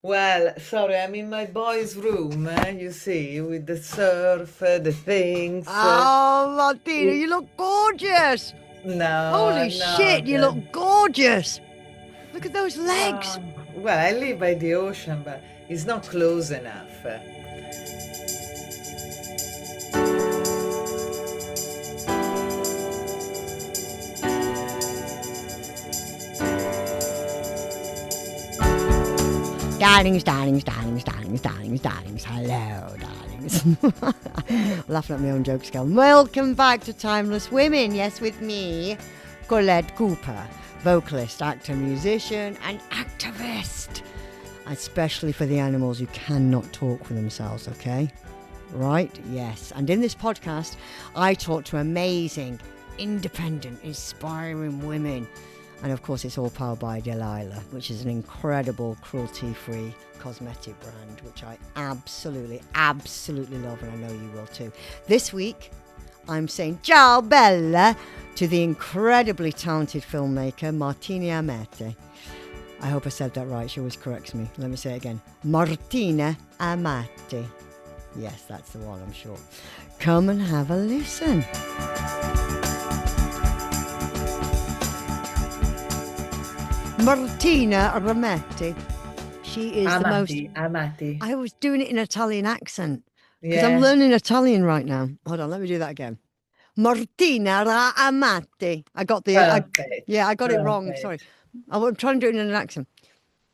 Well, sorry, I'm in my boy's room, you see, with the surf, the things. Oh, Martina, It- you look gorgeous. no, Holy shit, not. you look gorgeous. Look at those legs. Well, I live by the ocean, but it's not close enough. Darlings, darlings, darlings, darlings, darlings, darlings. Hello, darlings. Laughing at my own jokes, girl. Welcome back to Timeless Women. Yes, with me, Collette Cooper, vocalist, actor, musician, and activist. Especially for the animals who cannot talk for themselves, okay? Right? Yes. And in this podcast, I talk to amazing, independent, inspiring women. And of course, it's all powered by Delilah, which is an incredible cruelty-free cosmetic brand, which I absolutely, absolutely love, and I know you will too. This week, I'm saying Ciao Bella to the incredibly talented filmmaker Martina Amati. I hope I said that right. She always corrects me. Let me say it again. Martina Amati. Yes, that's the one, I'm sure. Come and have a listen. Martina Amati. She is the most... Amati. I was doing it in Italian accent because I'm Yeah, learning Italian right now. Hold on, let me do that again. Martina Amati. I got perfect, I got it wrong. Sorry. perfect. I'm trying to do it in an accent.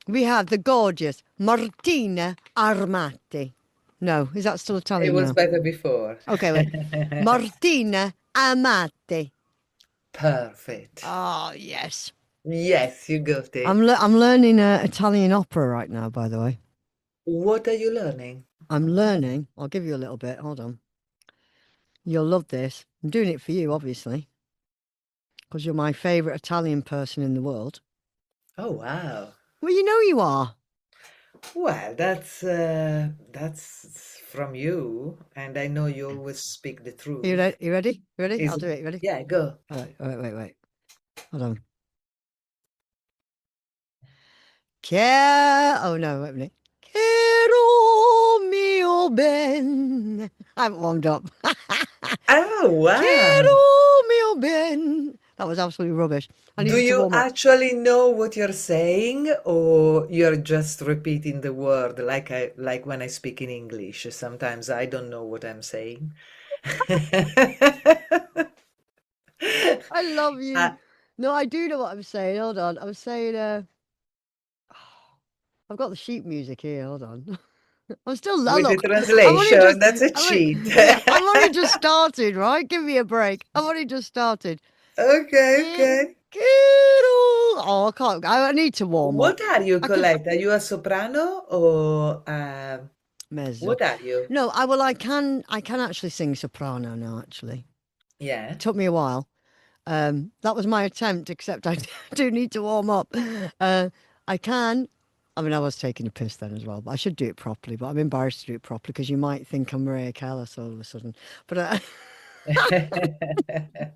We have the gorgeous Martina Armati. No, is that still It Italian was now? better before. Okay, wait. Martina Amati. Perfect. Oh, yes. Yes, you got I'm it. I'm learning Italian opera right now, by the way. What are you learning? I'm learning. I'll give you a little bit. Hold on. You'll love this. I'm doing it for you, obviously, because you're my favourite Italian person in the world. Oh, wow. Well, you know you are. Well, that's from you, and I know you always speak the You, truth. you ready? You ready? I'll Is do it. You ready? Yeah, go. All right. Wait, wait, wait. Hold on. Oh no, wait a minute. Quiero mio ben. I haven't warmed up. Oh, wow. Quiero mio ben. That was absolutely rubbish. I Do needed to you warm up. actually know what you're saying, or you're just repeating the word like when I speak in English? Sometimes I don't know what I'm saying. I love you. Uh, No, I do know what I'm saying. Hold on. I'm saying, I've got the sheep music here. Hold on. I'm still, with the look, I've only translation, just, that's a I'm only, cheat. yeah, I've only just started, right? Give me a break. I've only just started. Okay, Eh, okay. Oh, I can't. I need to warm What up. are you, I could Colette? Are you a soprano or mezzo. what are you? No, I can actually sing soprano now. Actually, Yeah. it took me a while. That was my attempt, except I do need to warm up. Uh, I can. I mean, I was taking a piss then as well, but I should do it properly. But I'm embarrassed to do it properly because you might think I'm Maria Callas all of a sudden. But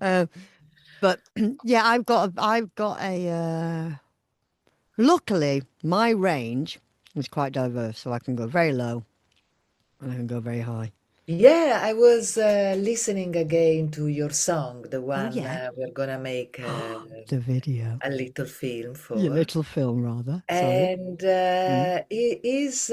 uh, but yeah, I've got a. Luckily, my range is quite diverse, so I can go very low and I can go very high. Yeah, I was listening again to your song, the Oh one yeah. we're gonna make The video. a little film Your for. little film, rather. Sorry. And Mm. it is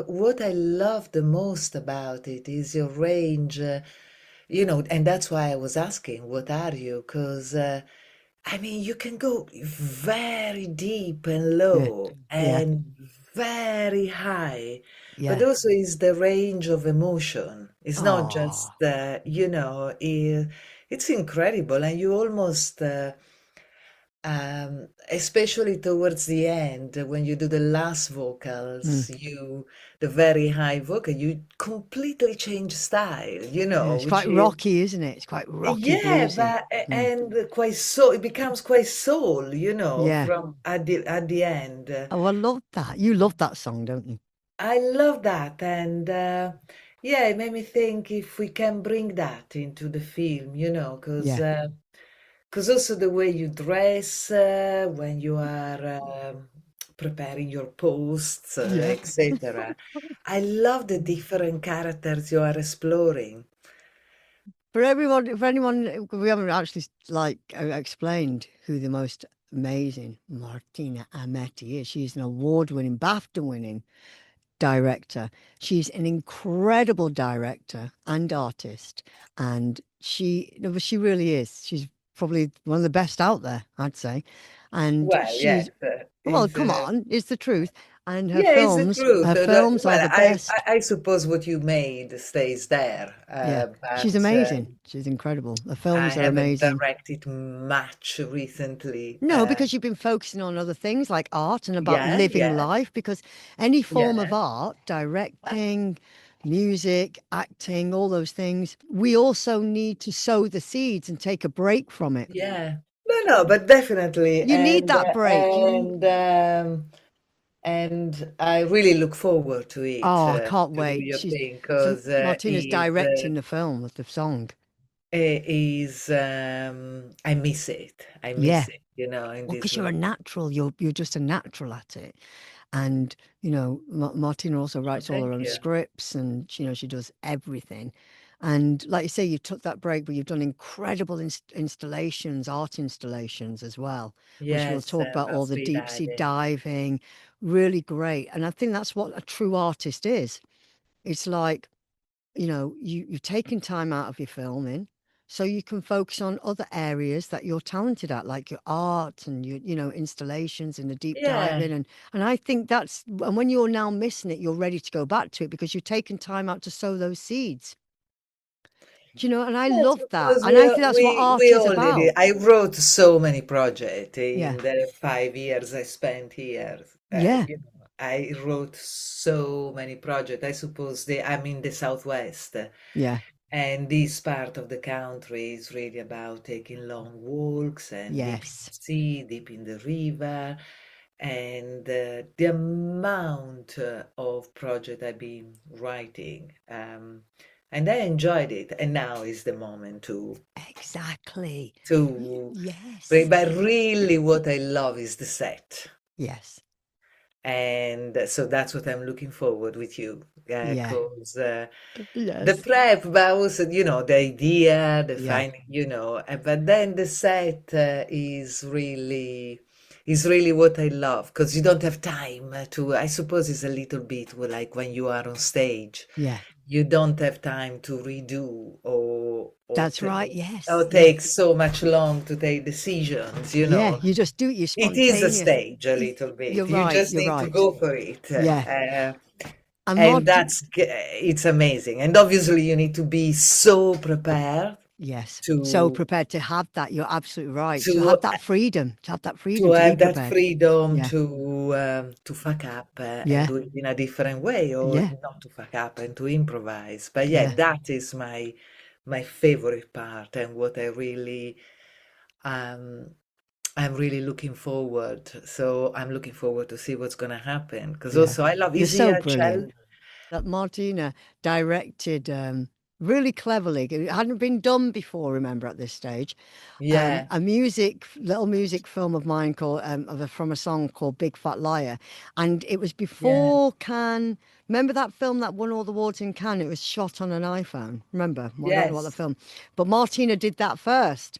what I love the most about it is your range, and that's why I was asking, what are you? Because I mean, you can go very deep and Yeah. low Yeah. and very high, but Yeah. also is the range of emotion. It's not Oh. just, it's incredible, and you almost. Especially towards the end, when you do the last Mm. vocals, the very high vocal, you completely change style, Yeah, it's which quite is, rocky, isn't it? It's quite rocky yeah, bluesy. but, Mm. and quite soul, it becomes quite soul, Yeah. from at the end. Oh, I love that. You love that song, don't you? I love that, and yeah, it made me think if we can bring that into the film, Yeah. because also the way you dress when you are preparing your posts, Yeah. etc. I love the different characters you are exploring. For everyone, for anyone, we haven't actually like explained who the most amazing Martina Amati is. She's an award-winning, BAFTA-winning director. She's an incredible director and artist, and she really is. She's probably one of the best out there, I'd say. And Well, yes, she's well, is come on, it's the truth. And yeah, it's the truth. her films are Well, the I, best. I I suppose what you made stays there, Yeah, she's but amazing. She's incredible. Her I films are haven't amazing. directed much recently. No, because you've been focusing on other things like art and about Yeah, living yeah, life. Because any form of yeah, art, directing, music, acting, all those things, we also need to sow the seeds and take a break from it. yeah. No, no, but definitely, You need that break. and I really look forward to it, Oh, I can't to do wait. your thing, So because Martina's directing the film with the song. I miss it. I Yeah. miss it, in Well, this because you're a moment. natural, you're just a natural at it. And Martina also Oh, writes all her thank own you. scripts, and she does everything. And like you say, you took that break, but you've done incredible installations, art installations as well, which we'll Yes, talk about, about all the free deep sea diving. diving. Really great. And I think that's what a true artist is. It's like, you've taken time out of your filming so you can focus on other areas that you're talented at, like your art and your, installations and the deep Yeah. diving. And I think and when you're now missing it, you're ready to go back to it because you've taken time out to sow those seeds. And I Yes, love that. because And I think that's what we art is all did it. about. I wrote so many projects Yeah. in the 5 years I spent here. Yeah. I wrote so many projects. I suppose I'm in the Southwest, Yeah. and this part of the country is really about taking long walks and deep in Yes. the sea, deep in the river, and the amount of project I've been writing. And I enjoyed it. And now is the moment Exactly. to Yes. but really what I love is the set. Yes. And so that's what I'm looking forward with you, Yeah. because the Yes. prep, but also, the idea, the Yeah. finding, but then the set is really what I love, because you don't have time I suppose it's a little bit like when you are on stage, Yeah. you don't have time to redo That's right. Yes. or Yeah. take so much long to take decisions. Yeah, you just do it. You're It is a spontaneous. stage a little You're bit. You right. just You're need to right. go for it. Yeah. And And Martin, it's amazing. And obviously you need to be so prepared yes, so to prepared to have that. You're absolutely right. To to have that freedom, to have that to freedom to be have that prepared. freedom Yeah. to fuck up and Yeah. do it in a different way, or Yeah. not to fuck up and to improvise. But yeah, Yeah. that is my favorite part, and what um I'm really looking forward. So I'm looking forward to see what's gonna happen. Because Yeah. also I love, You're is he so a brilliant. child? That Martina directed really cleverly. It hadn't been done before, remember, at this stage. Yeah, A little music film of mine called from a song called Big Fat Liar, and it was yeah, before Cannes. Remember that film that won all the awards in Cannes? It was shot on an iPhone. Remember? Well, I don't know what the yes. film, but Martina did that first.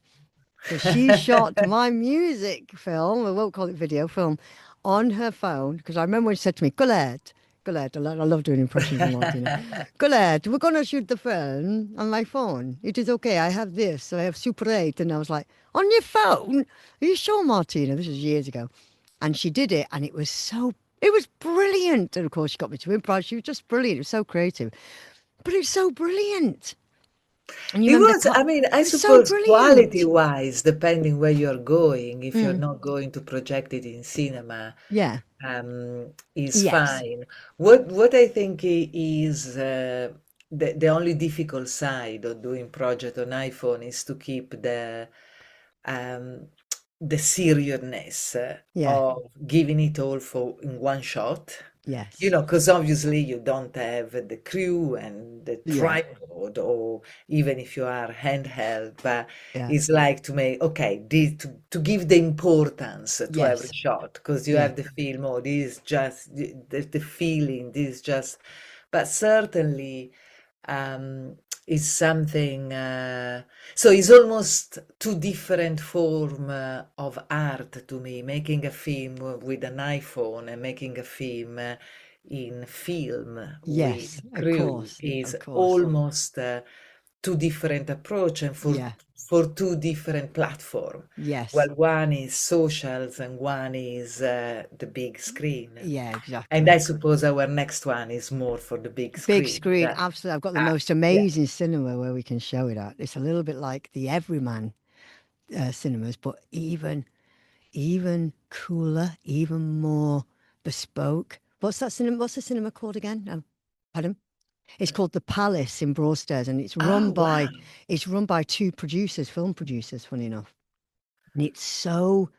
So she shot my music film, we won't call it video film, on her phone. Because I remember when she said to me, Colette, I love doing impressions of Martina. Colette, we're going to shoot the film on my phone. It is okay. I have this. So I have Super 8. And I was like, on your phone? Are you sure, Martina? This was years ago. And she did it. And it was brilliant. And of course, she got me to improv. She was just brilliant. It was so creative. But it was so brilliant. And you It remember was, I mean, I it was so suppose brilliant. quality-wise, depending where you're going, if you're Mm, not going to project it in cinema, yeah. is Yes. fine. What I think is the only difficult side of doing project on iPhone is to keep um, the seriousness Yeah. of giving it all for in one shot. Yes. Because obviously you don't have the crew and the Yeah. tripod, or even if you are handheld, but Yeah. it's like to make, okay, to give the importance to every Yes. shot, because you Yeah. have the film, oh, this is just the feeling, this is just, but certainly um, is something. So it's almost two different form of art to me. Making a film with an iPhone and making a film in film with Yes. Of crew course. is Of course. almost two different approach, and Yeah. for two different platform. Yes. Well, one is socials and one is the big screen. Yeah, And I exactly. suppose our next one is more for the big Big screen. screen, absolutely. I've got the Uh, most yeah, amazing cinema where we can show it at. It's a little bit like the Everyman cinemas, but even cooler, even more bespoke. What's that cinema? What's the cinema called again? Pardon? It's called the Palace in Broadstairs, and oh wow. it's run by two producers, film producers. Funny enough, and it's so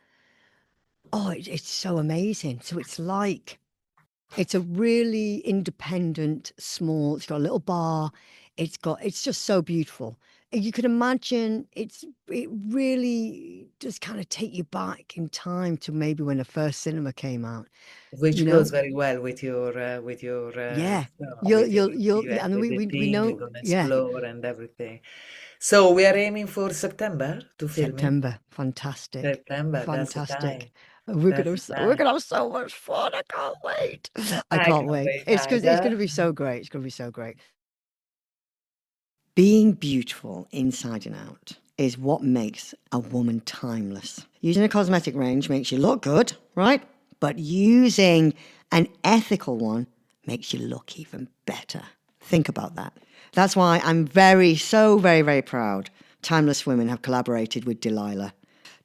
it's so amazing. So it's like it's a really independent, small. It's got a little bar. It's just so beautiful. You could imagine it really does kind of take you back in time to maybe when the first cinema came out. You Which know? goes very well with your Yeah. no, with your Yeah, event, and with the we theme we're know, gonna yeah. explore and everything. So we are aiming for September to film it. September, fantastic, September, that's the fantastic. time. That's the We're time. gonna have so much fun. I can't wait. I I can't can't wait. wait It's either. gonna be so great. It's gonna be so great. Being beautiful inside and out is what makes a woman timeless. Using a cosmetic range makes you look good, right? But using an ethical one makes you look even better. Think about that. That's why I'm very, very proud Timeless Women have collaborated with Delilah.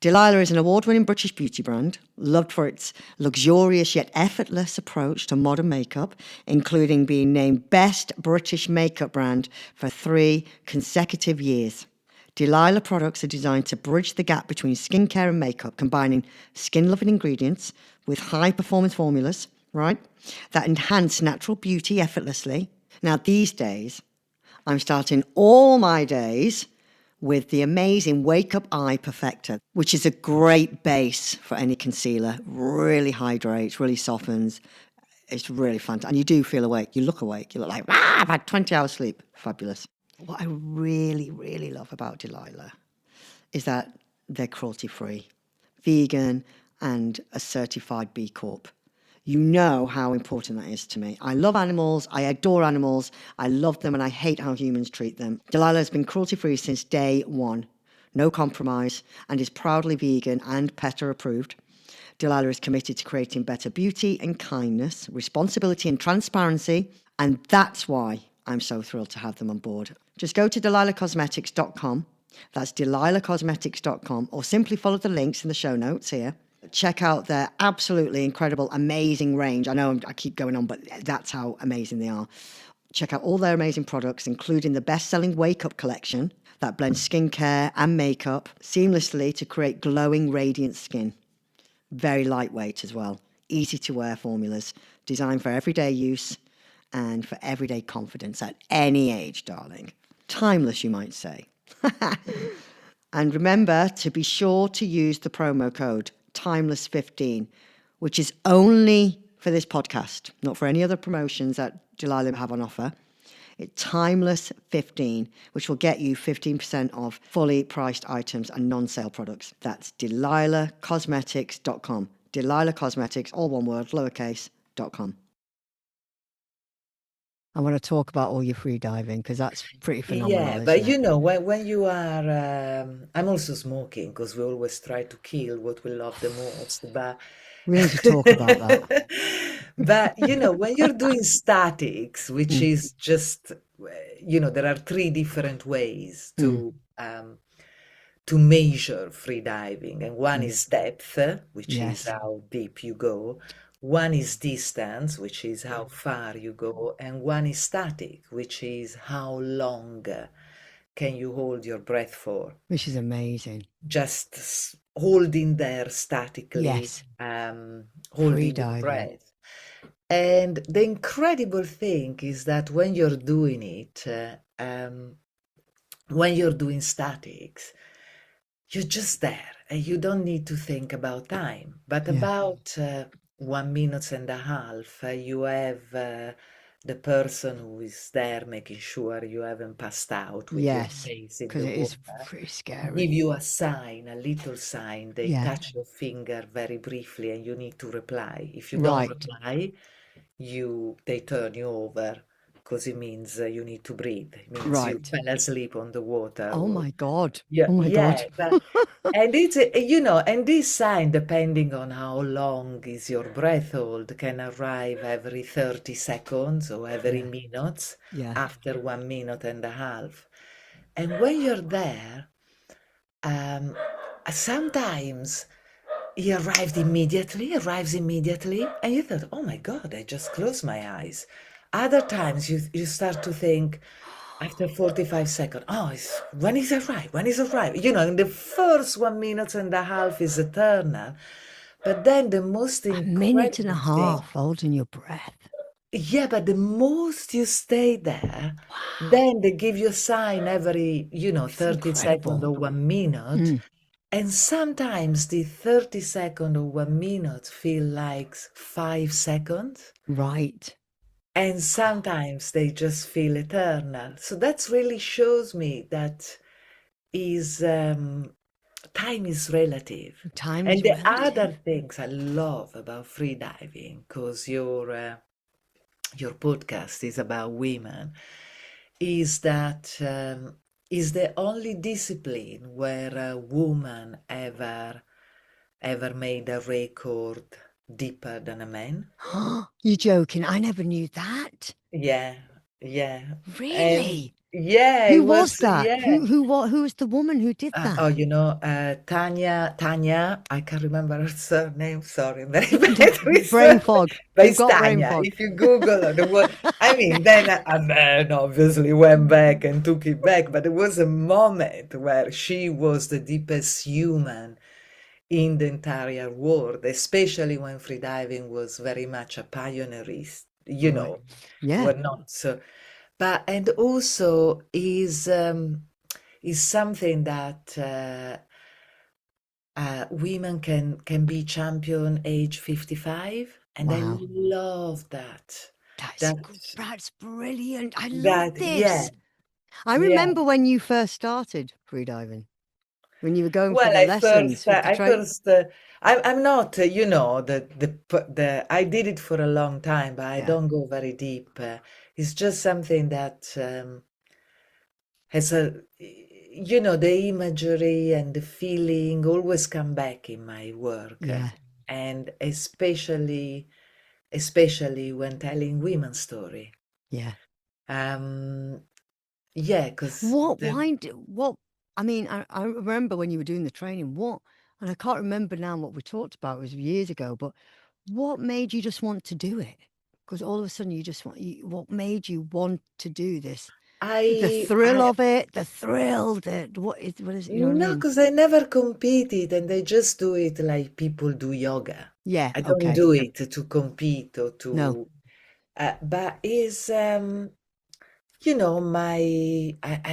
Delilah is an award-winning British beauty brand, loved for its luxurious yet effortless approach to modern makeup, including being named Best British Makeup Brand for 3 consecutive years. Delilah products are designed to bridge the gap between skincare and makeup, combining skin-loving ingredients with high-performance formulas, right, that enhance natural beauty effortlessly. Now, these days, I'm starting all my days with the amazing Wake Up Eye Perfector, which is a great base for any concealer. Really hydrates, really softens. It's really fun. And you do feel awake. You look awake. You look like, I've had 20 hours sleep. Fabulous. What I really, really love about Delilah is that they're cruelty free, vegan, and a certified B Corp. You know how important that is to me. I love animals. I adore animals. I love them and I hate how humans treat them. Delilah has been cruelty free since day one. No compromise, and is proudly vegan and PETA approved. Delilah is committed to creating better beauty and kindness, responsibility and transparency, and that's why I'm so thrilled to have them on board. Just go to delilahcosmetics.com. That's delilahcosmetics.com, or simply follow the links in the show notes here. Check out their absolutely incredible, amazing range. I know I keep going on, but that's how amazing they are. Check out all their amazing products, including the best-selling Wake Up collection that blends skincare and makeup seamlessly to create glowing, radiant skin. Very lightweight as well. Easy to wear formulas, designed for everyday use and for everyday confidence at any age, darling. Timeless, you might say. And remember to be sure to use the promo code Timeless15, which is only for this podcast, not for any other promotions that Delilah have on offer. It's Timeless15, which will get you 15% off fully priced items and non-sale products. That's delilahcosmetics.com. Delilah Cosmetics, all one word, lowercase.com. I want to talk about all your free diving because that's pretty phenomenal, Yeah, isn't but it? when you are, I'm also smoking because we always try to kill what we love the most. But, We need to talk about that. but when you're doing statics, which Mm, is just, there are three different ways mm, to measure free diving, and one mm. is depth, which is Yes, how deep you go. One is distance, which is how far you go, and one is static, which is how long can you hold your breath for? which is amazing. Just holding there statically, Yes, free holding your diving. breath. And the incredible thing is that when you're doing it, when you're doing statics, you're just there and you don't need to think about time. But Yeah. about 1 minute and a half, you have the person who is there making sure you haven't passed out with your Yes, face in because the it is water. pretty Give scary. you a sign, a little sign. They Yeah. touch your finger very briefly and you need to reply. If you don't Right. reply, they turn you over because it means you need to breathe. It means you Right. fell asleep on the water. Oh Or, my God. yeah, Oh my yeah, God. but and it's and this sign, depending on how long is your breath hold, can arrive every 30 seconds or every Yeah. minutes Yeah. after 1 minute and a half. And when you're there, um, sometimes he arrives immediately, and you thought, oh my God, I just closed my eyes. Other times you start to think after 45 seconds, oh, when is arrived? When is arrived? In the first 1 minute and a half is eternal. But then the most A minute and a incredible thing, half holding your breath. yeah, but the most you stay there, Wow. then they give you a sign every, It's 30 seconds incredible. or 1 minute. Mm. And sometimes the 30 second or 1 minute feel like 5 seconds. Right. And sometimes they just feel eternal. So that really shows me that is time is relative. Time And is the other relative. things I love about freediving, because your podcast is about women, is that is the only discipline where a woman ever made a record deeper than a man. You're joking. I never knew that. Yeah, yeah. And Really? yeah, it Who was was, that? yeah. Who was the woman who did that? Oh, Tanya, I can't remember her surname, sorry, I'm very bad with Brain surname, fog. but You've it's got brain Tanya. fog. If you Google the word, I mean, then a man obviously went back and took it back, but there was a moment where she was the deepest human in the entire world, especially when freediving was very much a pioneerist, Right. Yeah. were not so, but and also is something that women can be champion age 55, and I Wow. love that. That's That that's brilliant. I love that yeah, this. I yeah. remember when you first started freediving, when you were going for Well, the lessons with the train. I'm not, I did it for a long time, but I Yeah. don't go very deep. It's just something that has the imagery and the feeling always come back in my work, Yeah. and especially when telling women's story. Yeah. Um, yeah, because What, the why, what, I mean, I remember when you were doing the training, and I can't remember now what we talked about, it was years ago, but what made you just want to do it? Because all of a sudden you just what made you want to do this? The thrill I of it, what is it, you know what I no, mean? because I never competed, and I just do it like people do yoga. Yeah, I don't okay. do it to compete or No, to, but is I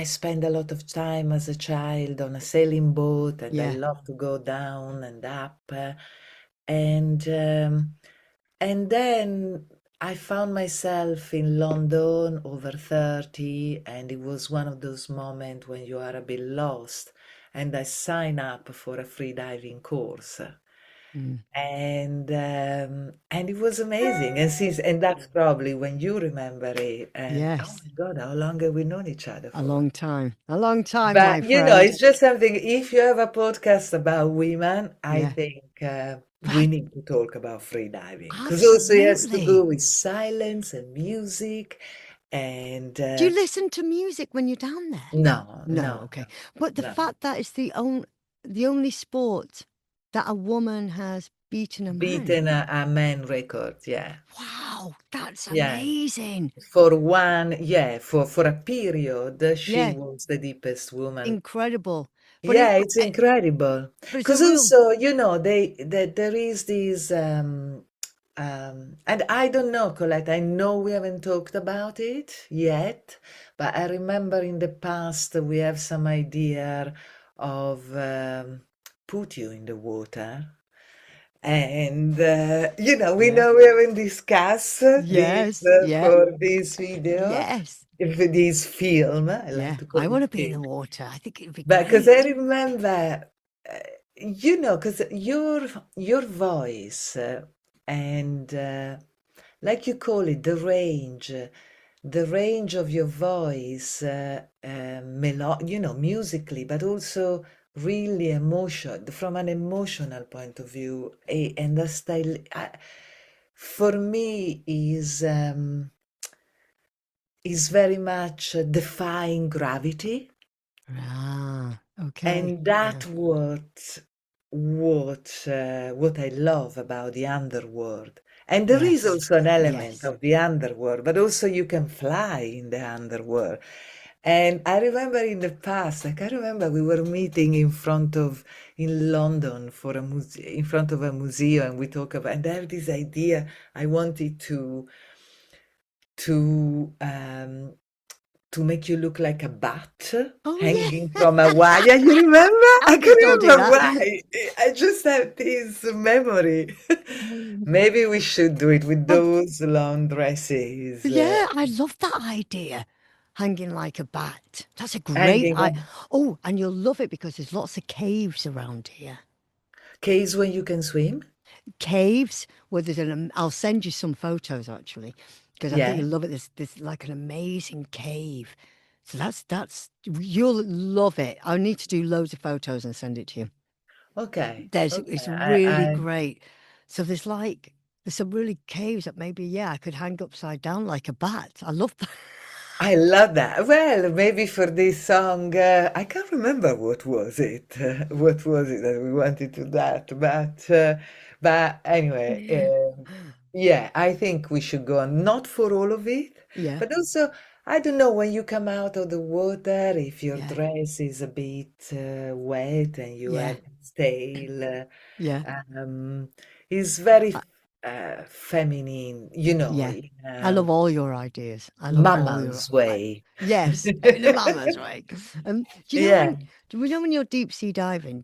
spend a lot of time as a child on a sailing boat, and I yeah. love to go down and up. And and then I found myself in London over 30, and it was one of those moments when you are a bit lost. And I signed up for a free diving course. Mm, And it was amazing. And that's probably when you remember it. And oh yes. my God, how long have we known each other A for? long time. A long time, But my friend. it's just something. If you have a podcast about women, I Yeah. think we That need to talk about free diving, because also it has to absolutely. go with silence and music. And Do you listen to music when you're down there? no, No, no, okay. But the no. fact that it's the only sport that a woman has beaten a man. Beaten a man record, yeah, Wow, that's yeah. amazing. For a period, she Yeah, was the deepest woman. incredible. But Yeah, it's incredible. but it's a Because real also, there is this And I don't know, Colette, I know we haven't talked about it yet, but I remember in the past we have some idea of put you in the water. And we Yeah. know we haven't discussed this Yes. Yeah. for this video, Yes. if this film, I like Yeah. to call I it want to be in film. the water. I think it'd be But because I great. remember, uh, because your voice and like you call it, the range of your voice, musically, but also really emotion from an emotional point of view, and the style for me is very much defying gravity. Ah, okay. And Yeah. that what I love about the underworld. And there is Yes. also an element Yes. of the underworld, but also you can fly in the underworld. And I remember in the past, like I remember we were meeting in London for in front of a museum, and we talk about, and I have this idea I wanted to to make you look like a bat Oh, hanging yeah. from a wire. You remember? I I can can't still do remember that. why. I just have this memory. Mm. Maybe we should do it with Oh, those long dresses yeah, I love that idea. Hanging like a bat. That's a great hanging I on Oh, and you'll love it because there's lots of caves around here. caves when you can swim. Caves where I'll send you some photos actually, because I think Yeah. you'll love it. There's like an amazing cave. So that's you'll love it. I need to do loads of photos and send it to you. Okay. It's Okay. really great. So there's some really caves that maybe, yeah, I could hang upside down like a bat. I love that. I love that. Well, maybe for this song, I can't remember what was it. What was it that we wanted to that? But anyway, yeah, I think we should go on. Not for all of it, Yeah, but also I don't know when you come out of the water if your yeah, dress is a bit wet and you yeah, have tail. yeah. Um, it's very Uh, feminine, yeah. in I love all your ideas. I love all your mama's way. yes, in the mama's way. Do you know Yeah, do we know when you're deep sea diving?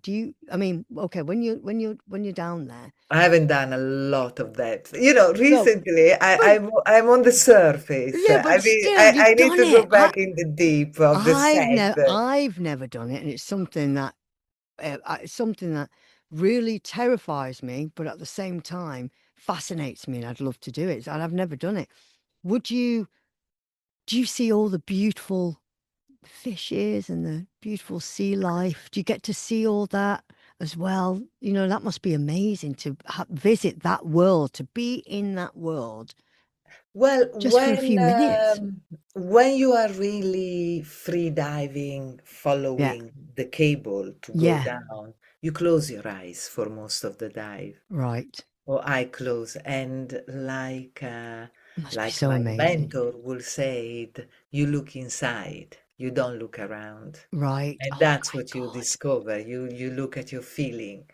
I mean, okay, when you're down there. I haven't done a lot of that. No, Recently but I'm on the surface. yeah, I but mean, still, I you've need done to go it. back in the deep of the sand. I've never done it, and it's something that really terrifies me, but at the same time fascinates me, and I'd love to do it. And I've never done it. Would you? Do you see all the beautiful fishes and the beautiful sea life? Do you get to see all that as well? You know, that must be amazing to visit that world, to be in that world Well, just for a few minutes. when you are really free diving, Yeah, following the cable to go yeah, down, you close your eyes for most of the dive. right. Or I close, and It must be like so my amazing. mentor will say it, you look inside, you don't look around. Right. And Oh that's my what you God. discover. You look at your feeling.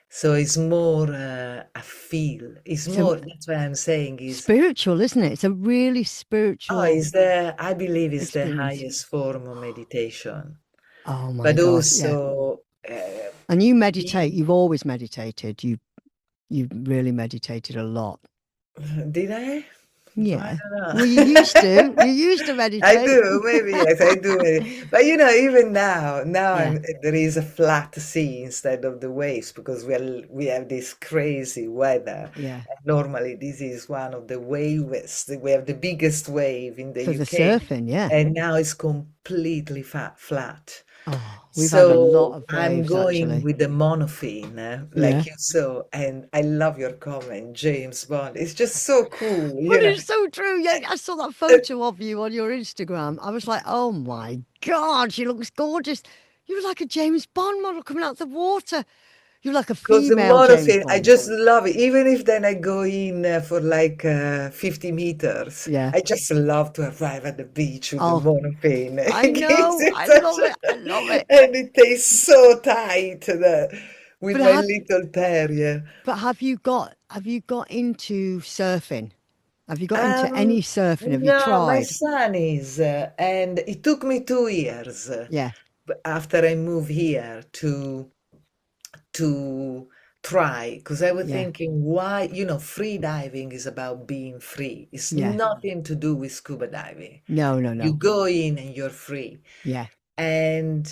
So it's more a feel. It's It's a more, that's what I'm saying is, spiritual, isn't it? It's a really oh, spiritual I believe it's the experience. highest form of meditation. Oh my But gosh, yeah. also, And you meditate, being, you've always meditated. You've really meditated a lot. did I? I Yeah. don't know. Well, you used to. You used to I meditate. do, maybe yes, I do. But even now Yeah. there is a flat sea instead of the waves because we have this crazy weather. Yeah. And normally, this is one of the waves. We have the biggest wave in the For the UK, surfing, yeah. and now it's completely flat. Oh, we've had a lot So of I'm waves going actually. with the monophene, Yeah. like you saw, and I love your comment, James Bond. It's just so cool, But it's so true. Yeah, I saw that photo of you on your Instagram. I was like, oh my God, she looks gorgeous. You were like a James Bond model coming out of the water. You're like a Because the female James monophone, I Bond. just love it. Even if then I go in for like 50 meters, Yeah. I just love to arrive at the beach with the Oh, monophone. I It gives know. it I such love it. I love it. and it tastes so tight with But my have little terrier. but have you got have you got into surfing? Have you got into any Um, surfing? Have you no, my tried? son is, and it took me 2 years Yeah, after I moved here to try, because I was yeah, thinking, why, free diving is about being free. It's yeah. nothing to do with scuba diving. No, no, You no. go in and you're free. Yeah, And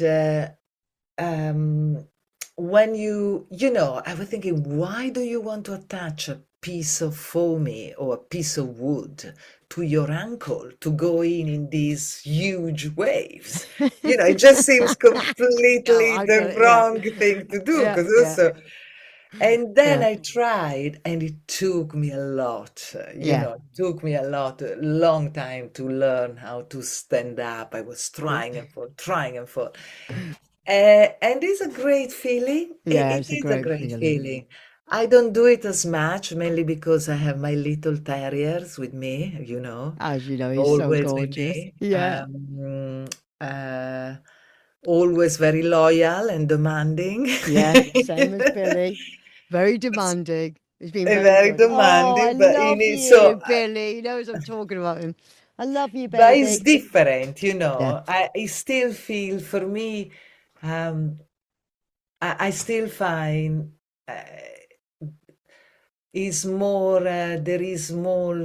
um, when I was thinking, why do you want to attach a piece of foamy or a piece of wood to your ankle to go in these huge waves? It just seems no, completely I get the it. Yeah, wrong thing to do. yeah, Because yeah, also, and then yeah, I tried, and it took me a lot, yeah, it took me a long time to learn how to stand up. I was yeah. trying and fall, trying and fall. And it's a great feeling. Yeah, It it's a is a great great feeling. feeling. I don't do it as much, mainly because I have my little terriers with me, As you know, he's so always with gorgeous. me. Yeah, Uh, Always very loyal and demanding. yeah, same as Billy. Very demanding. He's been very Very good. Oh, I demanding, but love so, you, Billy. He knows I'm talking about him. I love you, but it's baby. different, Yeah, I still feel, for me, um, I still find uh, is more there is more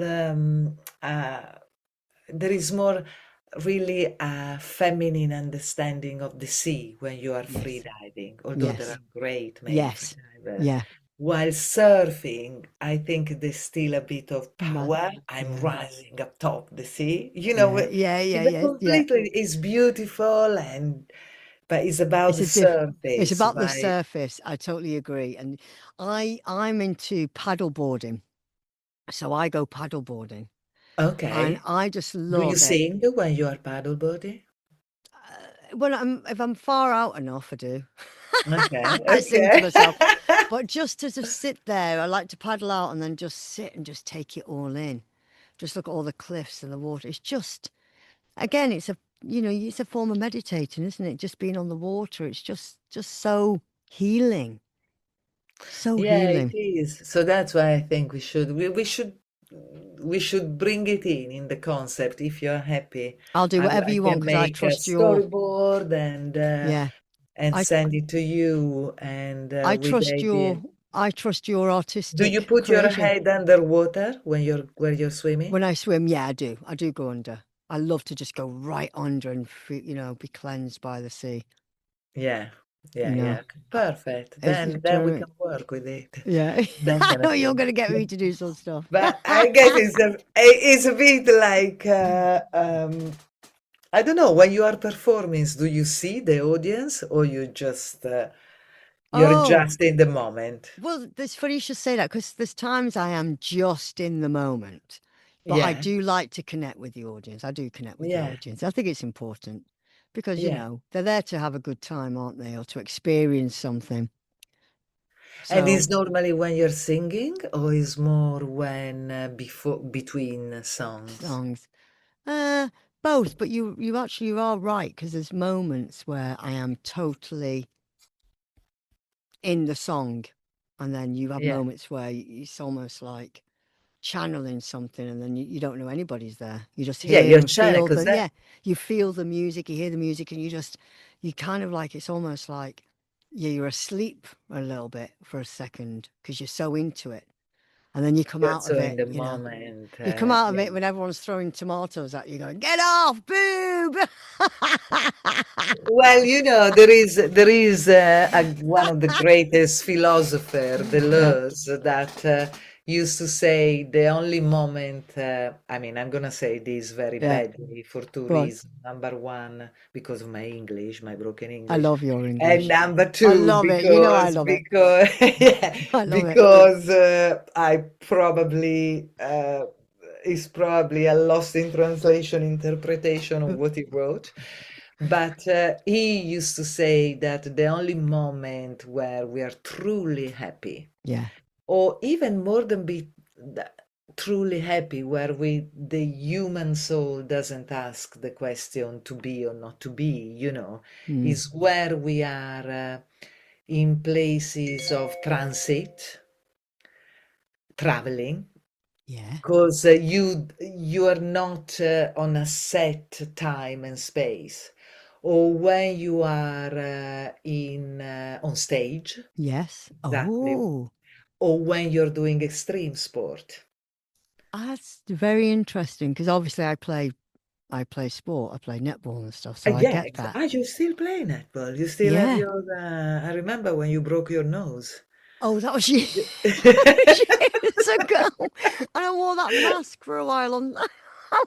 really a feminine understanding of the sea when you are free yes, diving, although there yes, are great male free yes, divers. yeah. While surfing, I think there's still a bit of Ma- power. I'm yeah, rising up top the sea. yeah, yeah, yeah, It's a yeah, yeah. completely, it's beautiful, but it's about It's the a diff. It's surface, about the right? surface. I totally agree. And I'm into paddle boarding, so I go paddle boarding, and Okay. I just Do you love it. sing when you are paddleboarding? When if I'm far out enough, I do. Okay, I sing to okay. myself. But just to just sit there, I like to paddle out and then just sit and just take it all in. Just look at all the cliffs and the water. It's just, again, it's a form of meditating, isn't it? Just being on the water. It's just so healing. So Yeah, it healing. is. So that's why I think we should bring it in the concept. If you're happy, I'll do whatever I you want can because I make a trust your, storyboard and yeah. I send it to you and I with the trust idea. your Do you artistic put your creation. head underwater when you're swimming? When I swim, yeah, I do. I do go under. I love to just go right under and be cleansed by the sea. Yeah, You yeah, know, yeah. Perfect. do Then you then know what we I mean? can work with it. Yeah. I know you're Definitely. gonna get Yeah. me to do some stuff. But I guess it's a bit like I don't know, when you are performing, do you see the audience or you're Oh, just in the moment? well, it's funny you should say that because there's times I am just in the moment, but I Yeah, do like to connect with the audience. I do connect with the yeah, audience. I think it's important because, yeah. they're there to have a good time, aren't they? Or to experience something. And So, is normally when you're singing or is more when before between songs? songs. Uh, Both, but you are right because there's moments where I am totally in the song, and then you have Yeah. moments where it's almost like channeling something, and then you don't know anybody's there. You just Yeah, hear you're and trying feel because the that yeah, you feel the music, you hear the music, and you kind of like it's almost like you're asleep a little bit for a second because you're so into it, and then you come you're out of so in it, the moment. You come out of Yeah. it when everyone's throwing tomatoes at you, going, "Get off, boob!" Well, there is one of the greatest philosopher, Yeah, Deleuze, that used to say the only moment. I mean, I'm gonna say this very yeah. badly for two Go on. reasons. Number one, because of my English, my broken I English, love your and English. number I two, love it. You know I love it. yeah, I love it. because I probably is probably a lost in translation interpretation of what he wrote. But he used to say that the only moment where we are truly happy, Yeah. or even more than th- truly happy, where the human soul doesn't ask the question to be or not to be, Mm. is where we are in places of transit, traveling, Yeah. because you are not on a set time and space, or when you are in on stage, Yes. exactly, Oh, or when you're doing extreme sport. that's very interesting because obviously I play sport. I play netball and stuff, so I Yeah, get that. ah, you still play netball. You still have Yeah. your. I remember when you broke your nose. Oh, that was you. That was years ago. And I wore that mask for a while on.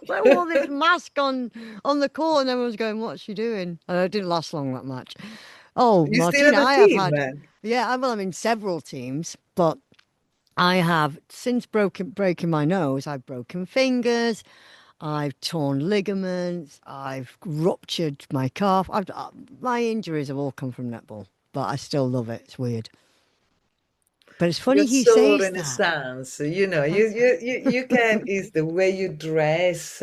I wore this mask on the court, and everyone was going, "What's she doing?" And it didn't last long that much. Oh, You still have Martina, a I have team, had. man. Yeah, well, I'm in several teams, but I have since broken breaking my nose. I've broken fingers. I've torn ligaments. I've ruptured my calf. My injuries have all come from netball, but I still love it. It's weird, but it's You're funny he so says that. Renaissance. You know, Thank you can. Is the way you dress.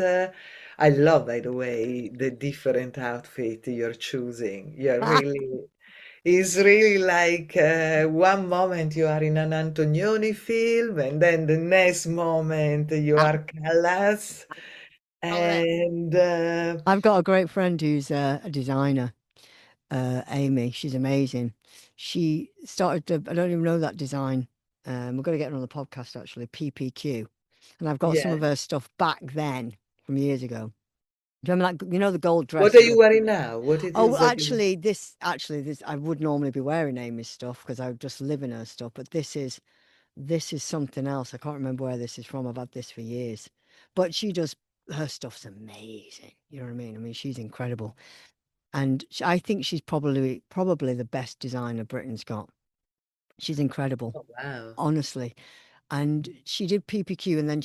I love, by the way, the different outfit you're choosing. You're really. It's really like one moment you are in an Antonioni film, and then the next moment you are Callas. Love it. And I've got a great friend who's a designer, Amy. She's amazing. She started I don't even know that design. We're going to get her on the podcast actually, PPQ. And I've got some yeah. of her stuff back then from years ago. Do you remember that, the gold What dress are with you the. wearing now? What it Oh, is that you. actually, this I would normally be wearing Amy's stuff because I would just live in her stuff. But this is something else. I can't remember where this is from. I've had this for years. But she does her stuff's amazing. You know what I mean? I mean, she's incredible. And I think she's probably the best designer Britain's got. She's incredible, Oh, wow. honestly. And she did PPQ, and then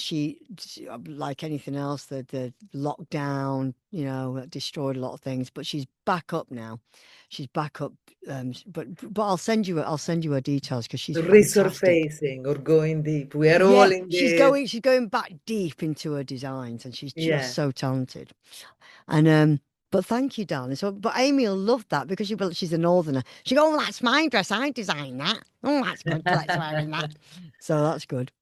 like anything else, the lockdown, that destroyed a lot of things. But she's back up now. She's back up. But I'll send you her details because she's fantastic. Resurfacing or going deep. We are all Yeah, in she's the. going she's going back deep into her designs, and she's just Yeah. so talented. And but thank you, darling. So, but Amy will love that because she's a northerner. She go, oh, that's my dress. I designed that. Oh, that's good. Let's wearing that. So that's good.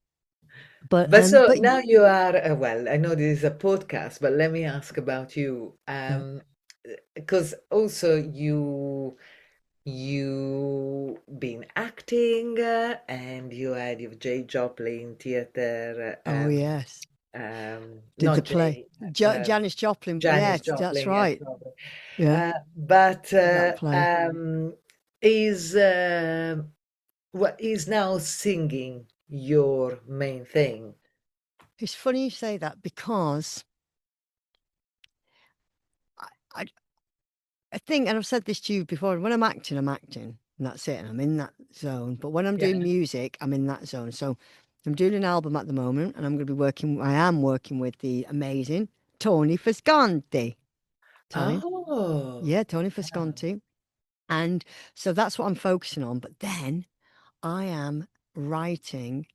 But But so but now you are, well, I know this is a podcast, but let me ask about you. yeah. Because also you been acting and you had your J. Joplin theater, Oh yes. Did the not play? J, uh, Janis Joplin. Janis Yes, that's Joplin, yes, right. probably. Yeah, But did that play. is what is now singing your main thing? It's funny you say that because I, I I think, and I've said this to you before, when I'm acting, and that's it, and I'm in that zone. But when I'm Yeah. doing music, I'm in that zone. So I'm doing an album at the moment, and I am working with the amazing Tony Visconti. Tony? Oh, Yeah, Tony wow. Visconti. And so that's what I'm focusing on. But then I am writing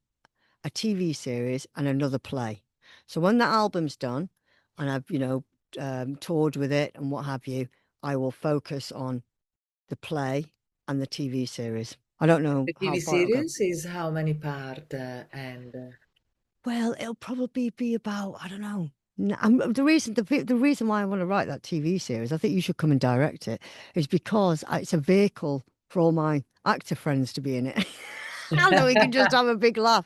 a TV series and another play. So when that album's done, and I've, toured with it and what have you, I will focus on the play and the TV series. I don't know The how TV far it'll go. series is how many part and Well, it'll probably be about, I don't know. The reason why I want to write that TV series, I think you should come and direct it, is because it's a vehicle for all my actor friends to be in it. And then we can just have a big laugh.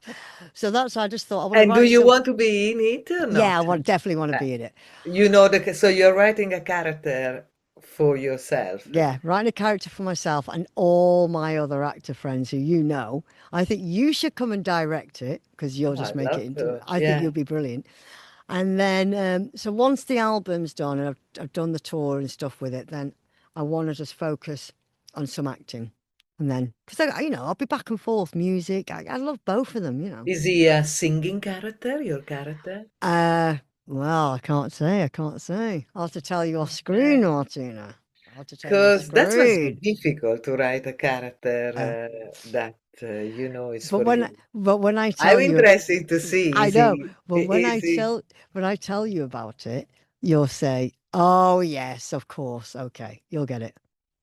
So that's I just thought I want to and do write you some. want to be in it or Yeah, I not? definitely want to Uh, be in it. you know so you're writing a character for yourself. Yeah, writing a character for myself and all my other actor friends who I think you should come and direct it because you'll Oh, just I'd make it love into. to. I think Yeah. you'll be brilliant. And then, so once the album's done and I've done the tour and stuff with it, then I want to just focus on some acting. And then, because I'll be back and forth music. I love both of them. Is he a singing character, your character? Uh, well, I can't say. I can't say. I'll have to tell you off screen, Okay. Martina. I'll have to tell you off Because that must be screen. difficult to write a Uh, character that is but for when you. but when I I'm tell you, interested to see, I know. But is he, when I tell you about it, you'll say, "Oh yes, of course. Okay, you'll get it."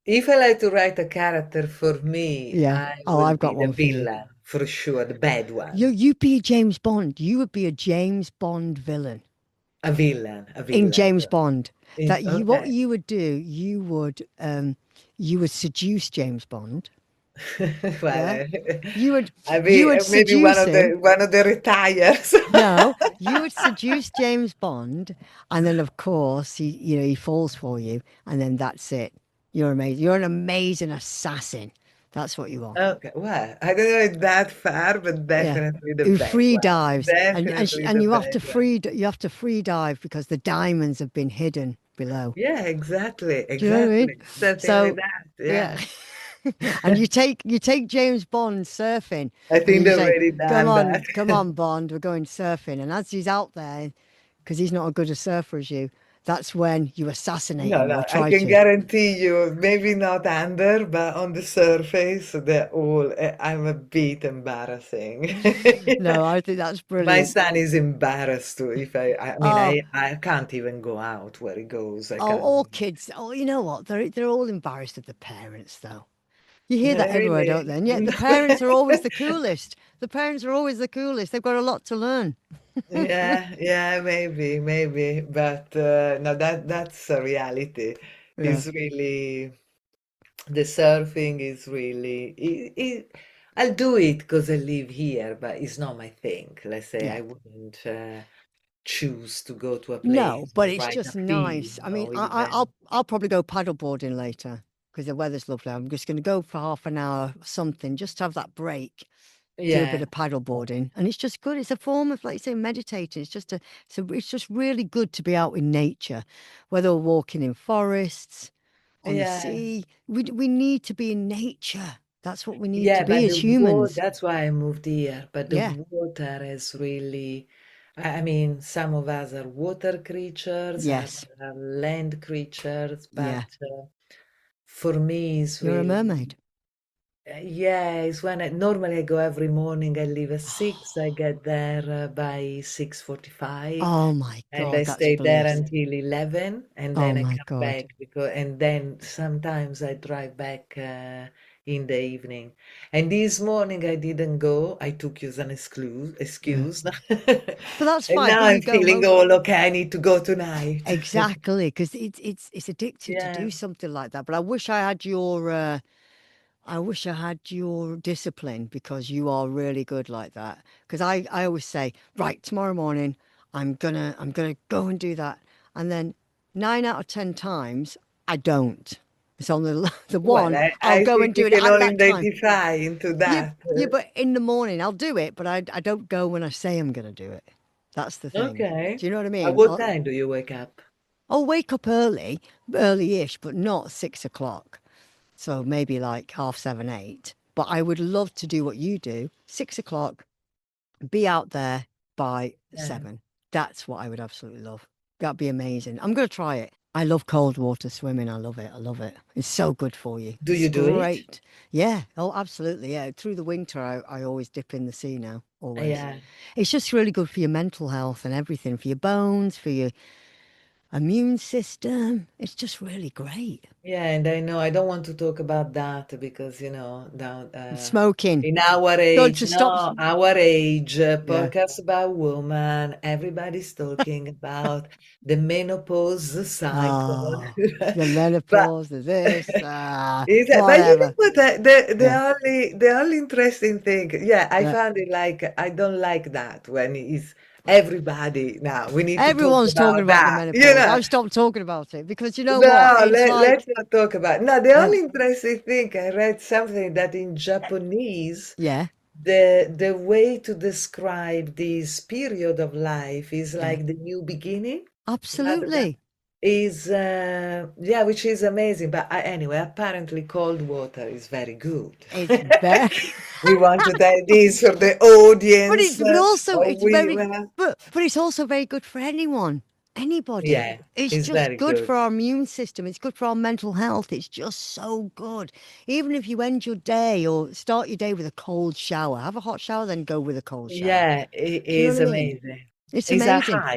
if I like to write a character for me, Yeah. I Oh, will I've be got the one for you. villain for sure, the bad You one. you'd be a James Bond. You would be a James Bond villain A villain, a in villain. James Bond. That you what Okay. you would do, you would seduce James Bond. Well, Yeah. You would I you mean, would maybe seduce him. one of the retires. No, you would seduce James Bond, and then of course he falls for you, and then that's it. You're amazing. You're an amazing assassin. That's what you are. Okay, well, I don't know if that far, but Yeah. definitely the Who bad free one. dives, Definitely and the you have bad to one. free dive because the diamonds have been hidden below. Yeah, exactly, Do you know what I mean? exactly. Certainly So that, yeah. yeah. And you take James Bond surfing, I and think you they've say, already done that. come on, Bond, we're going surfing." And as he's out there, because he's not as good a surfer as you, that's when you assassinate No, him no, or I try can to. guarantee you, maybe not under, but on the surface, they're all, I'm a bit embarrassing. No, I think that's My brilliant. son is embarrassed too if I mean, Oh, I can't even go out where he goes. I oh, can't. all kids. Oh, you know what? They're all embarrassed of the parents, though. You hear that everywhere, Really? don't they? And yet the parents are always the coolest. The parents are always the coolest. They've got a lot to learn. Yeah, yeah, maybe, but no, that's a reality. Yeah, It's really the surfing is really. I'll do it because I live here, but it's not my thing. Let's say yeah. I wouldn't choose to go to a No, place but and it's write a just nice. film I mean, or I, even. I'll probably go paddleboarding later because the weather's lovely. I'm just going to go for half an hour, or something, just to have that break, do a bit Yeah, of paddleboarding, and it's just good. It's a form of, like you say, meditating. It's just really good to be out in nature, whether we're walking in forests, on the yeah. sea. We need to be in nature. That's what we need to Yeah, be but as the water, humans. that's why I moved here. But the Yeah, water is really, I mean, some of us are water creatures, others yes, are land creatures, but yeah. for me, it's You're a really, mermaid. yeah, it's when normally I go every morning, I leave at 6, I get there by 6:45, Oh my and I God, that's stay there bliss. until 11, and Oh then I my come God. back and then sometimes I drive back in the evening. And this morning I didn't go. I took you as an Yeah. excuse. But that's And fine. now But you I'm go feeling most all okay. I need to go tonight. exactly because it's addictive to Yeah, do something like that. But I wish I had your discipline because you are really good like that. Because I always say, right, tomorrow morning I'm gonna go and do that. And then 9 out of 10 times I don't. It's on the the well, one I'll I go think and we do it can at all that time. identify into Yeah, that. yeah, but in the morning I'll do it, but I don't go when I say I'm gonna do it. That's the thing. Okay. Do you know what I At mean? what time do you wake up? I'll wake up early, early-ish, but not 6 o'clock. So maybe like half seven, eight. But I would love to do what you do, 6 o'clock, be out there by Yeah. 7. That's what I would absolutely love. That'd be amazing. I'm going to try it. I love cold water swimming. I love it. I love it. It's so good for you. Do It's you do it? great. Yeah. Oh, absolutely. Yeah. Through the winter, I always dip in the sea now. Always. Yeah. It's just really good for your mental health and everything, for your bones, for your immune system. It's just really great. Yeah, and I know I don't want to talk about that because, down Smoking. in our Got age, to stop. no, our age, Yeah. podcast about woman, everybody's talking about the menopause cycle. Oh, the But menopause, the this, but you know whatever. what? Yeah, The only interesting thing, yeah, I yeah. found it like I don't like that when it's everybody now. We need to talk Everyone's talking about about the that, you menopause. know. I've stopped talking about it because you know what? No, It's like, let's not talk about. No, the yeah, only interesting thing I read something that in Japanese, yeah, the way to describe this period of life is yeah. like the new beginning, rather than Absolutely. is yeah, which is amazing. But anyway, apparently cold water is very good. It's very, We want to tell this for the but audience, also or it's we very, well, but it's also very good for anyone, anybody. yeah, It's it's just very good good. for our immune system. It's good for our mental health. It's just so good. Even if you end your day or start your day with a cold shower, have a hot shower, then go with a cold shower. Yeah, it Do you know is what I mean? amazing. It's It's a amazing. high,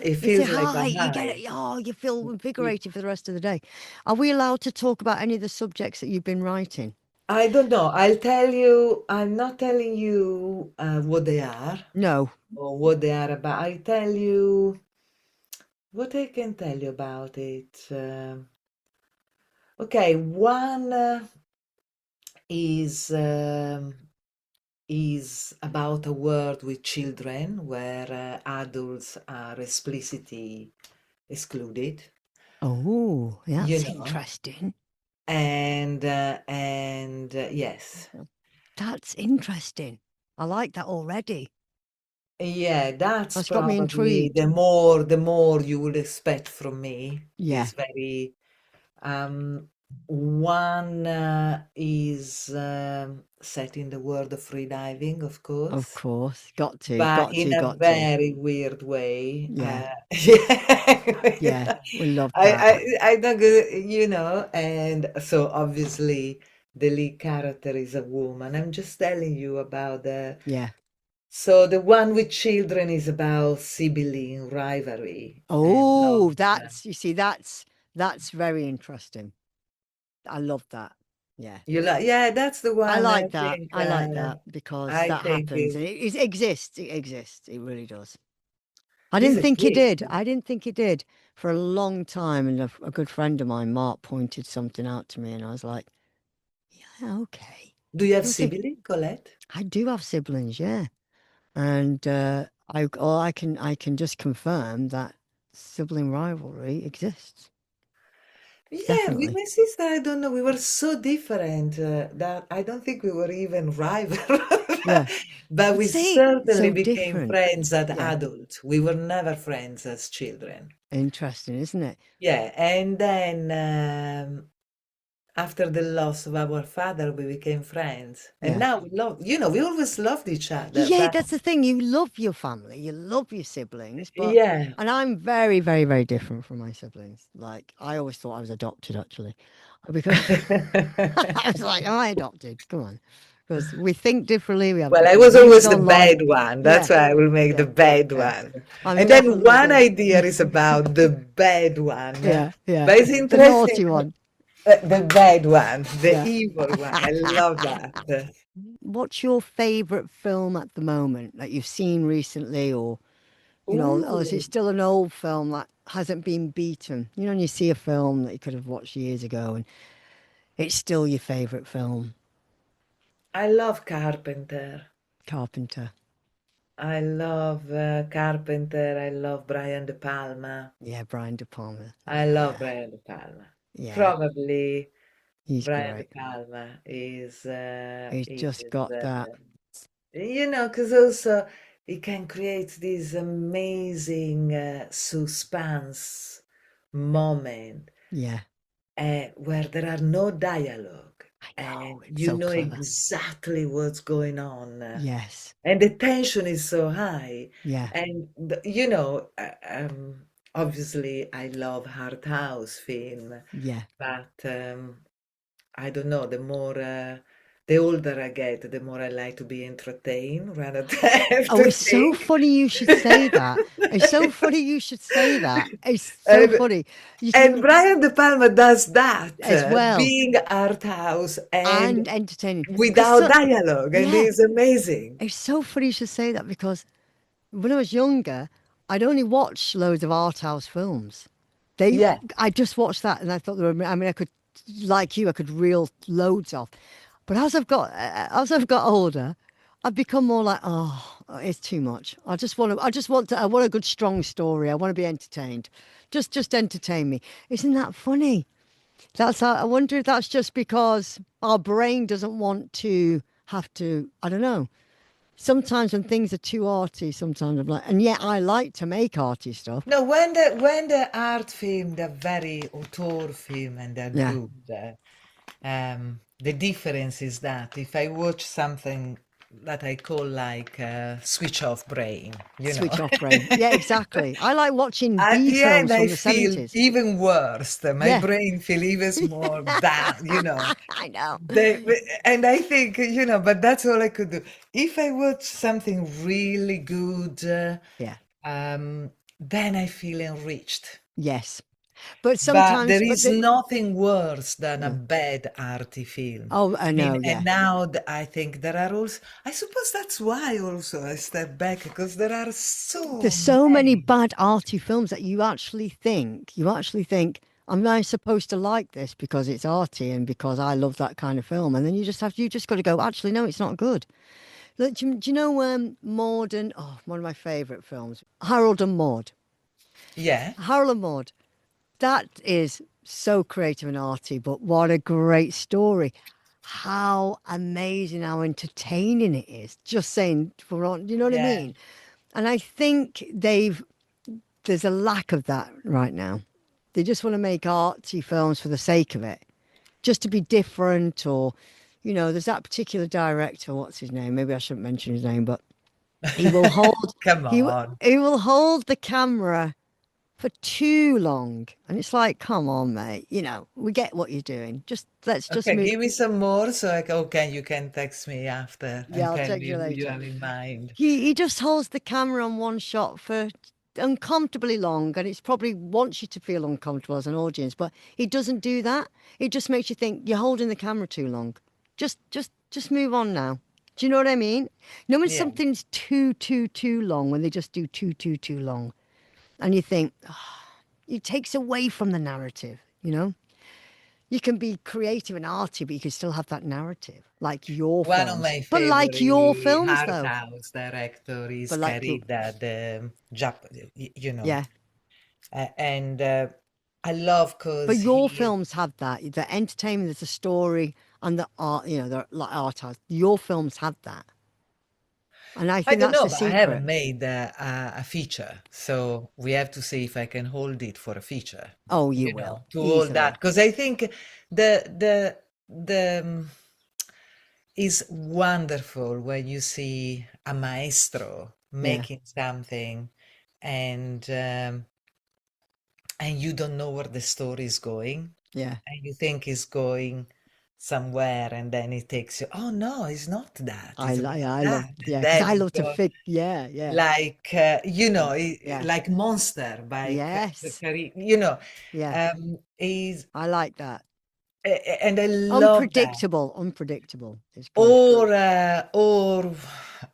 It It's a feels like a high. You get high. it. Oh, you feel Y- invigorated for the rest of the day. Are we allowed to talk about any of the subjects that you've been writing? I don't know. I'll tell you, I'm not telling you what they are No. or what they are about. I tell you what I can tell you about it. Okay, one is is about a world with children where adults are explicitly excluded, Oh, you that's know, interesting. and yes. That's interesting. I like that already. Yeah, that's That's got me probably intrigued. the more you would expect from me. Yeah, Is very um one is set in the world of free diving, of of course, course. Got to, but got in to, a got to. very weird way. Yeah, yeah. Yeah. We love that. I don't go, and so obviously the lead character is a woman. I'm just telling you about the Yeah. so the one with children is about sibling rivalry and love. Oh, you see, that's very interesting. I love that. Yeah. You like, yeah, that's the I one like that. I like that because I that think happens is and it exists. It exists. It really does. I is didn't a think it great. did. I didn't think it did for a long time. And a good friend of mine, Mark, pointed something out to me, and I was like, yeah, okay. Do you have Don't think sibling, Colette? I do have siblings, yeah. And I can just confirm that sibling rivalry exists. Yeah, with Definitely. my sister, I don't know. We were so different that I don't think we were even rivals. Yeah. But But we see, certainly so became different. friends as Yeah. adults. We were never friends as children. Interesting, isn't it? Yeah, and then after the loss of our father, we became friends. And Yeah. now we love, we always loved each other. Yeah, But that's the thing. You love your family, you love your siblings, but yeah, and I'm very, very, very different from my siblings. Like I always thought I was adopted actually. Because I was like, am I adopted? Come on. Because we think differently, we have well, I different was views always the on life. bad one. That's Yeah, why I will make the yeah, bad yeah. one. I'm And then definitely one the idea is about the bad one. yeah, yeah. But it's The interesting, naughty one. the bad one, the Yeah. evil one. I love that. What's your favorite film at the moment that you've seen recently or is it Ooh, still an old film that hasn't been beaten? You know, when you see a film that you could have watched years ago and it's still your favorite film, I love Carpenter. Carpenter. I love Carpenter. I love Brian De Palma. Yeah, Brian De Palma. I love Yeah, Brian De Palma. yeah, Probably he's Brian De great. Palma He's just got that. because also he can create this amazing suspense moment Yeah, where there are no dialogue I know. and It's you so know clever. exactly what's going on. Yes, And the tension is so high. yeah, And, obviously, I love art house film, yeah. but I don't know, the older I get, the more I like to be entertained rather than have Oh, to it's so think. funny you should say that. It's so funny you should say that. It's so And, funny. You and can Brian De Palma does that, as well being art house and and entertaining. Because without dialogue, and yeah, it's amazing. it's so funny you should say that because when I was younger, I'd only watch loads of art house films. Yeah. I just watched that and I thought they were, I mean, I could, like you, I could reel loads off. But as I've got older, I've become more like, oh, it's too much. I want a good, strong story. I want to be entertained. Just entertain me. Isn't that funny? I wonder if that's just because our brain doesn't want to have to, I don't know. Sometimes when things are too arty, sometimes I'm like, and yet I like to make arty stuff. No, when the art film, they're very auteur film and they're Yeah. good. The difference is that if I watch something that I call like switch off brain, you know. Switch off brain. Yeah, exactly. I like watching At B the end, films I from the feel 70s. even worse. My Yeah. brain feel even more down. I know. They, and I think, but that's all I could do. If I watch something really good, Yeah. then I feel enriched. Yes. But But sometimes, there is nothing worse than a yeah. bad arty film. Oh, I I mean, know, and yeah. now I think there are also, I suppose that's why also I step back because there are There's so so many many. bad arty films that you actually think, am I supposed to like this because it's arty and because I love that kind of film? And then you just got to go, actually, no, it's not good. Look, do you know Maud and, oh, one of my favourite films, Harold and Maude. Yeah, Harold and Maude. That is so creative and arty, but what a great story. How amazing, how entertaining it is. Just saying, you know what I yeah. mean? And I think there's a lack of that right now. They just want to make artsy films for the sake of it, just to be different. Or, there's that particular director. What's his name? Maybe I shouldn't mention his name, but he will hold Come he on. he will hold the camera for too long, and it's like, come on, mate. We get what you're doing. Let's just Okay, move. give me some more so okay, you can text me after Yeah, and I'll tell text me you who you later. have in mind. He just holds the camera on one shot for uncomfortably long, and it's probably wants you to feel uncomfortable as an audience, but he doesn't do that. It just makes you think you're holding the camera too long. Just move on now. Do you know what I mean? When Yeah. something's too long, when they just do too long, and you think, oh, it takes away from the narrative. You can be creative and arty, but you can still have that narrative, like your One of films. my But like your favorite films, art though. house director is But like you, Carida, the you know, yeah. and I love But because your he, films have that. The entertainment, there's a story, and the art, the like art house. Your films have that. And I I think don't that's know, the but I haven't secret. made a feature, so we have to see if I can hold it for a feature, Oh, you will. to hold that, Easily. because I think the is wonderful when you see a maestro Yeah. making something and and you don't know where the story is going Yeah. and you think it's going somewhere and then it takes you, oh no, it's not that, it's about I love, that, yeah, and because then I it love to goes fix, yeah, yeah. like Yeah. like Monster by Yes. Yeah. is I like that. and I love that. Unpredictable is good. Or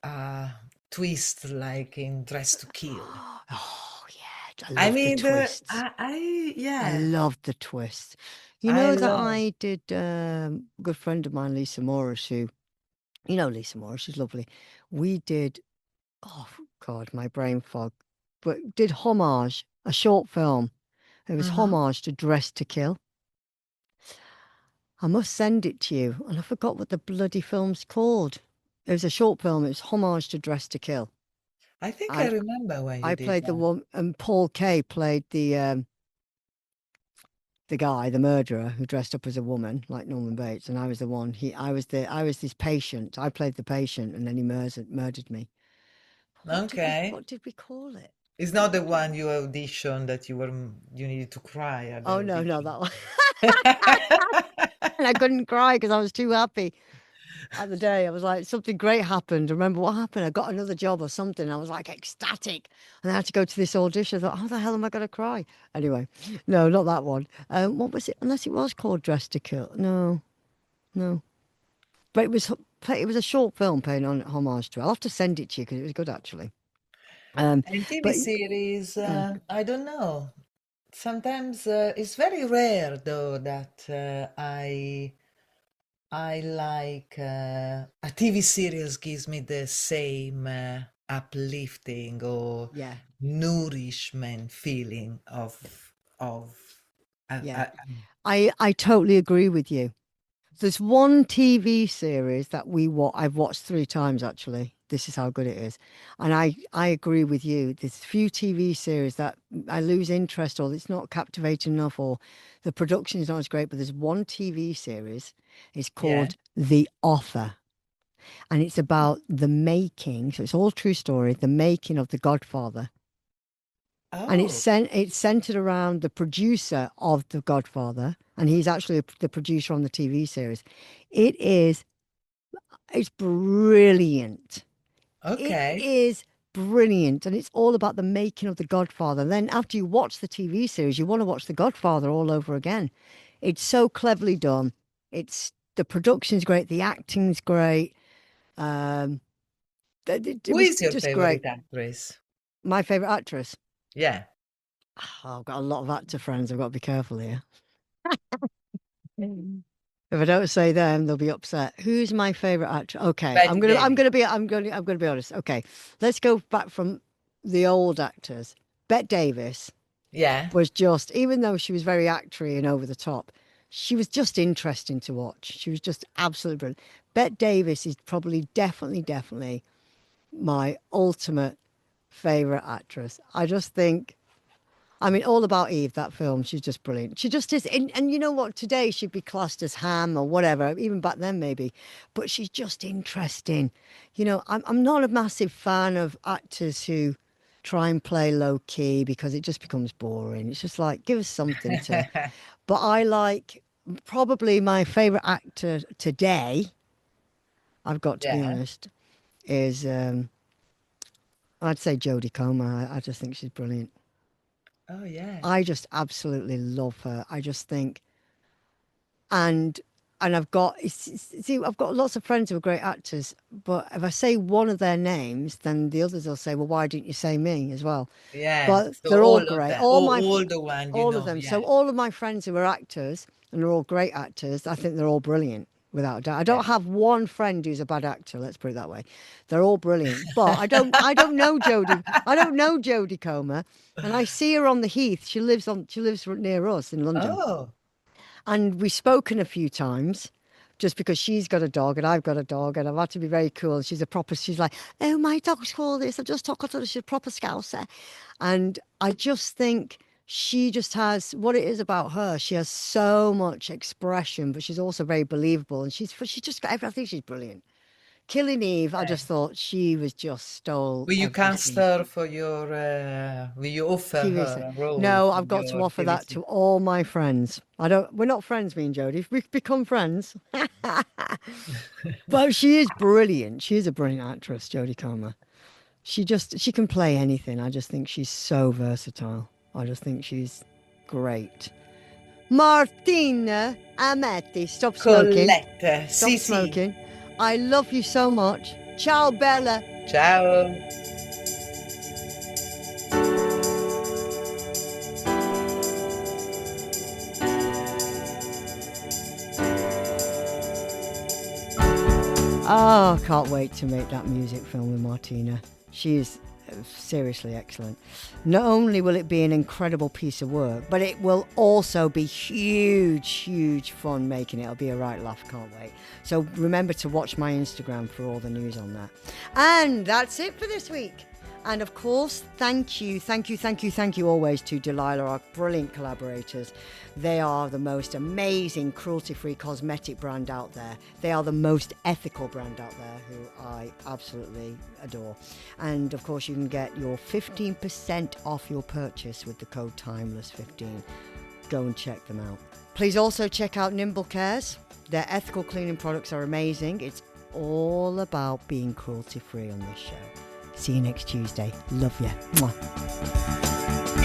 uh, twist like in Dress to Kill. Oh, yeah. I I love the mean, twists. I yeah, love the twists. You I know that love. I did, a good friend of mine, Lisa Morris, who, Lisa Morris, she's lovely. We did, oh, God, my brain fog, but did homage, a short film. It was Mhm. homage to Dress to Kill. I must send it to you. And I forgot what the bloody film's called. It was a short film. It was homage to Dress to Kill. I think I And remember when you I did played the that. one, and Paul Kay played the guy, the murderer, who dressed up as a woman like Norman Bates, and I was the one. I was this patient. I played the patient, and then he murdered me. Okay, What did we call it? it's not the one you auditioned that you needed to cry at the Oh no, no, audition. that one. And I couldn't cry because I was too happy at the day. I was like, something great happened. Remember what happened? I got another job or something. I was like ecstatic. And I had to go to this audition. I thought, how the hell am I going to cry? Anyway, no, not that one. What was it? Unless it was called Dress to Kill. No, no. But it was a short film paying on homage to it. I'll have to send it to you because it was good actually. And TV But series, uh, I don't know. Sometimes it's very rare though that I like a TV series gives me the same uplifting or yeah, nourishment feeling of yeah. a I totally agree with you. There's one TV series that I've watched 3 times actually. This is how good it is. And I agree with you. There's few TV series that I lose interest or it's not captivating enough or the production is not as great. But there's one TV series. It's yeah. called The Offer. And it's about the making. So it's all true story, the making of The Godfather. And Oh, it's centered around the producer of The Godfather. And he's actually the producer on the TV series. It is It's brilliant. It okay. is brilliant, and it's all about the making of The Godfather. Then after you watch the TV series, you want to watch The Godfather all over again. It's so cleverly done. It's the production's great, the acting's great. Um, it Who was is your just great. favorite actress? My favorite actress. Yeah. Oh, I've got a lot of actor friends. I've got to be careful here. If I don't say them, they'll be upset. Who's my favorite actor? Okay, Betty Davis. I'm gonna be honest. Okay, let's go back from the old actors. Bette Davis Yeah. was just, even though she was very actory and over the top, she was just interesting to watch. She was just absolutely brilliant. Bette Davis is probably definitely my ultimate favorite actress. I just think, I mean, All About Eve, that film, she's just brilliant. She just is. And you know what? Today she'd be classed as ham or whatever, even back then maybe. But she's just interesting. You know, I'm not a massive fan of actors who try and play low key because it just becomes boring. It's just like, give us something to. But I like, probably my favourite actor today, I've got to be Yeah. honest, is, I'd say Jodie Comer. I just think she's brilliant. Oh, yeah. I just absolutely love her. I just think, and I've got see, I've got lots of friends who are great actors, but if I say one of their names, then the others will say, "Well, why didn't you say me as well?" Yeah. But So they're all all of great. them, all the one, All of them. yeah. So all of my friends who are actors, and they're all great actors, I think they're all brilliant. Without a doubt, I Yeah. don't have one friend who's a bad actor. Let's put it that way. They're all brilliant, but I don't know Jodie. I don't know Jodie Comer, and I see her on the Heath. She lives near us in London, Oh, and we've spoken a few times. Just because she's got a dog and I've got a dog, and I've had to be very cool. She's like, oh, my dog's called this. I've just talked to her. She's a proper scouser. And I just think she just has what it is about her. She has so much expression, but she's also very believable. And she's just got everything. I think she's brilliant. Killing Eve, I yeah. just thought she was just stole Will you every cast scene. her for your, will you offer TV her series. a role No, for I've got to your offer TV that series? to all my friends. I don't. We're not friends, me and Jodie. We've become friends. But she is brilliant. She is a brilliant actress, Jodie Comer. She can play anything. I just think she's so versatile. I just think she's great. Martina Amati, stop smoking. Collette, Stop sì, sì. smoking. I love you so much. Ciao Bella. Ciao. Oh, can't wait to make that music film with Martina. She is seriously excellent. Not only will it be an incredible piece of work, but it will also be huge fun making it. It'll be a right laugh, can't wait. So remember to watch my Instagram for all the news on that. And that's it for this week. And of course, thank you always to Delilah, our brilliant collaborators. They are the most amazing cruelty-free cosmetic brand out there. They are the most ethical brand out there, who I absolutely adore. And of course, you can get your 15% off your purchase with the code TIMELESS15. Go and check them out. Please also check out Nimble Cares. Their ethical cleaning products are amazing. It's all about being cruelty-free on this show. See you next Tuesday. Love you. Mwah.